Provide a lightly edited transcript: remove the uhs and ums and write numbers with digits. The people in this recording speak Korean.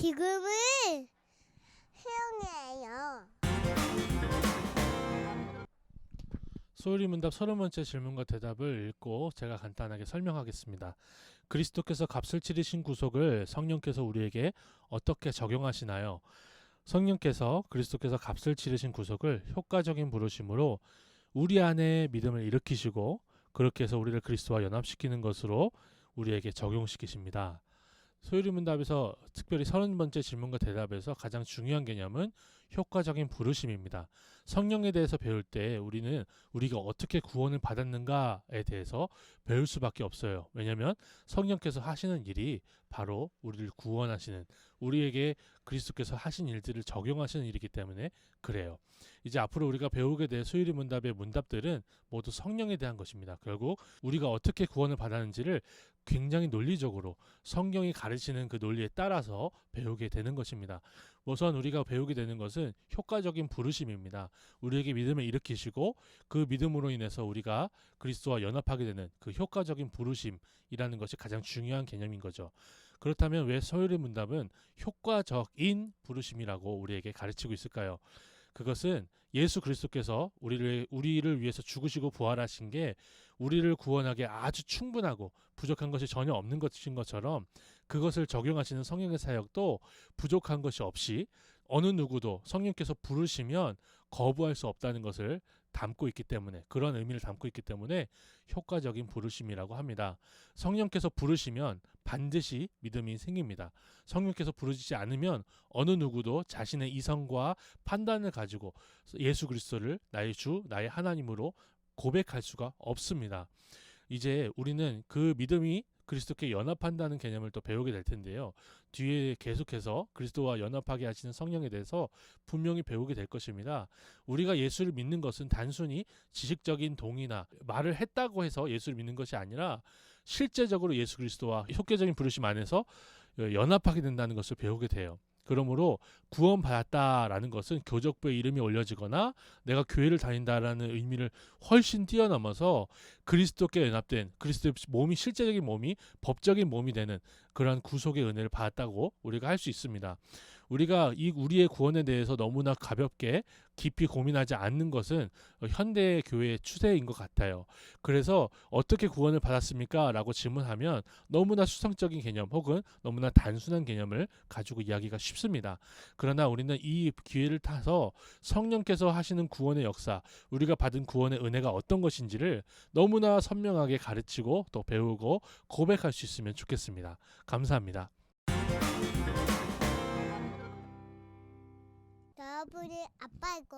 지금은 수영이에요. 소율이 문답 30번째 질문과 대답을 읽고 제가 간단하게 설명하겠습니다. 그리스도께서 값을 치르신 구속을 성령께서 우리에게 어떻게 적용하시나요? 성령께서 그리스도께서 값을 치르신 구속을 효과적인 부르심으로 우리 안에 믿음을 일으키시고 그렇게 해서 우리를 그리스도와 연합시키는 것으로 우리에게 적용시키십니다. 소율이 문답에서 특별히 30번째 질문과 대답에서 가장 중요한 개념은 효과적인 부르심입니다. 성령에 대해서 배울 때 우리는 우리가 어떻게 구원을 받았는가에 대해서 배울 수밖에 없어요. 왜냐하면 성령께서 하시는 일이 바로 우리를 구원하시는, 우리에게 그리스도께서 하신 일들을 적용하시는 일이기 때문에 그래요. 이제 앞으로 우리가 배우게 될 소율이 문답의 문답들은 모두 성령에 대한 것입니다. 결국 우리가 어떻게 구원을 받았는지를 굉장히 논리적으로 성경이 가르치는 그 논리에 따라서 배우게 되는 것입니다. 우선 우리가 배우게 되는 것은 효과적인 부르심입니다. 우리에게 믿음을 일으키시고 그 믿음으로 인해서 우리가 그리스도와 연합하게 되는 그 효과적인 부르심이라는 것이 가장 중요한 개념인 거죠. 그렇다면 왜 서율의 문답은 효과적인 부르심이라고 우리에게 가르치고 있을까요? 그것은 예수 그리스도께서 우리를 위해서 죽으시고 부활하신 게 우리를 구원하기에 아주 충분하고 부족한 것이 전혀 없는 것인 것처럼 그것을 적용하시는 성령의 사역도 부족한 것이 없이 어느 누구도 성령께서 부르시면 거부할 수 없다는 것을 담고 있기 때문에, 그런 의미를 담고 있기 때문에 효과적인 부르심이라고 합니다. 성령께서 부르시면 반드시 믿음이 생깁니다. 성령께서 부르시지 않으면 어느 누구도 자신의 이성과 판단을 가지고 예수 그리스도를 나의 주, 나의 하나님으로 고백할 수가 없습니다. 이제 우리는 그 믿음이 그리스도께 연합한다는 개념을 또 배우게 될 텐데요. 뒤에 계속해서 그리스도와 연합하게 하시는 성령에 대해서 분명히 배우게 될 것입니다. 우리가 예수를 믿는 것은 단순히 지식적인 동의나 말을 했다고 해서 예수를 믿는 것이 아니라 실제적으로 예수 그리스도와 효과적인 부르심 안에서 연합하게 된다는 것을 배우게 돼요. 그러므로 구원받았다라는 것은 교적부에 이름이 올려지거나 내가 교회를 다닌다라는 의미를 훨씬 뛰어넘어서 그리스도께 연합된, 그리스도의 몸이, 실제적인 몸이 법적인 몸이 되는 그러한 구속의 은혜를 받았다고 우리가 할 수 있습니다. 우리가 우리의 구원에 대해서 너무나 가볍게 깊이 고민하지 않는 것은 현대 교회의 추세인 것 같아요. 그래서 어떻게 구원을 받았습니까? 라고 질문하면 너무나 수상적인 개념 혹은 너무나 단순한 개념을 가지고 이야기가 쉽습니다. 그러나 우리는 이 기회를 타서 성령께서 하시는 구원의 역사, 우리가 받은 구원의 은혜가 어떤 것인지를 너무나 선명하게 가르치고 또 배우고 고백할 수 있으면 좋겠습니다. 감사합니다. 여러분이 아빠이고